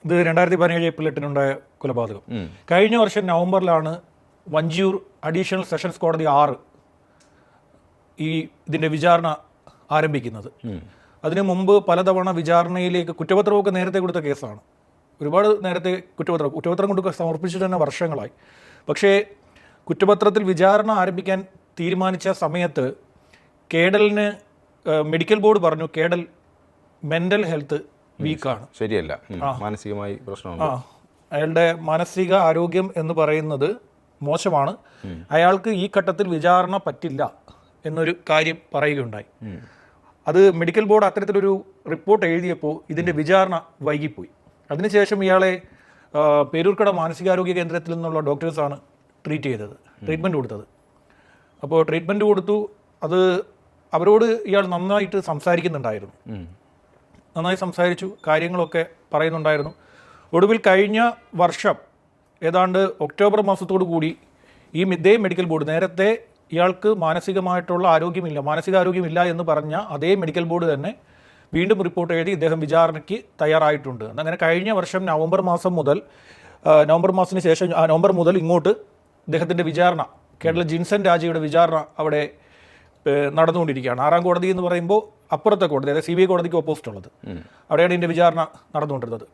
ഇത് 2017 ഏപ്രിൽ 8-നുണ്ടായ കൊലപാതകം. കഴിഞ്ഞ വർഷം നവംബറിലാണ് വഞ്ചിയൂർ അഡീഷണൽ സെഷൻസ് കോടതി 6 ഇതിൻ്റെ വിചാരണ ആരംഭിക്കുന്നത്. അതിനു മുമ്പ് പലതവണ വിചാരണയിലേക്ക് കുറ്റപത്രമൊക്കെ നേരത്തെ കൊടുത്ത കേസാണ്. ഒരുപാട് നേരത്തെ കുറ്റപത്രം കൊടുക്കുക സമർപ്പിച്ചിട്ട് തന്നെ വർഷങ്ങളായി. പക്ഷേ കുറ്റപത്രത്തിൽ വിചാരണ ആരംഭിക്കാൻ തീരുമാനിച്ച സമയത്ത് കേഡലിന് മെഡിക്കൽ ബോർഡ് പറഞ്ഞു കേഡൽ മെൻ്റൽ ഹെൽത്ത് വീക്കാണ്, ശരിയല്ല, മാനസികമായി പ്രശ്നമുണ്ട്, അയാളുടെ മാനസിക ആരോഗ്യം എന്ന് പറയുന്നത് മോശമാണ്, അയാൾക്ക് ഈ ഘട്ടത്തിൽ വിചാരണ പറ്റില്ല എന്നൊരു കാര്യം പറയുകയുണ്ടായി. അത് മെഡിക്കൽ ബോർഡ് അത്തരത്തിലൊരു റിപ്പോർട്ട് എഴുതിയപ്പോൾ ഇതിൻ്റെ വിചാരണ വൈകിപ്പോയി. അതിനുശേഷം ഇയാളെ പേരൂർക്കട മാനസികാരോഗ്യ കേന്ദ്രത്തിൽ നിന്നുള്ള ഡോക്ടേഴ്സാണ് ട്രീറ്റ്മെൻറ്റ് കൊടുത്തത്. അപ്പോൾ ട്രീറ്റ്മെൻറ്റ് കൊടുത്തു. അത് അവരോട് ഇയാൾ നന്നായിട്ട് സംസാരിക്കുന്നുണ്ടായിരുന്നു, നന്നായി സംസാരിച്ചു, കാര്യങ്ങളൊക്കെ പറയുന്നുണ്ടായിരുന്നു. ഒടുവിൽ കഴിഞ്ഞ വർഷം ഏതാണ്ട് ഒക്ടോബർ മാസത്തോടു കൂടി ഇതേ മെഡിക്കൽ ബോർഡ്, നേരത്തെ ഇയാൾക്ക് മാനസികാരോഗ്യമില്ല എന്ന് പറഞ്ഞ അതേ മെഡിക്കൽ ബോർഡ് തന്നെ വീണ്ടും റിപ്പോർട്ട് എഴുതി ഇദ്ദേഹം വിചാരണയ്ക്ക് തയ്യാറായിട്ടുണ്ട്. അങ്ങനെ കഴിഞ്ഞ വർഷം നവംബർ മാസത്തിന് ശേഷം നവംബർ മുതൽ ഇങ്ങോട്ട് ഇദ്ദേഹത്തിൻ്റെ വിചാരണ, കേരള ജിൻസൺ രാജയുടെ വിചാരണ അവിടെ നടന്നുകൊണ്ടിരിക്കുകയാണ്. 6-ാം കോടതി എന്ന് പറയുമ്പോൾ അപ്പുറത്തെ കോടതി, അതായത് CBI കോടതിക്ക് ഓപ്പോസിറ്റ് ഉള്ളത്, അവിടെയാണ് ഇതിൻ്റെ വിചാരണ നടന്നുകൊണ്ടിരുന്നത്.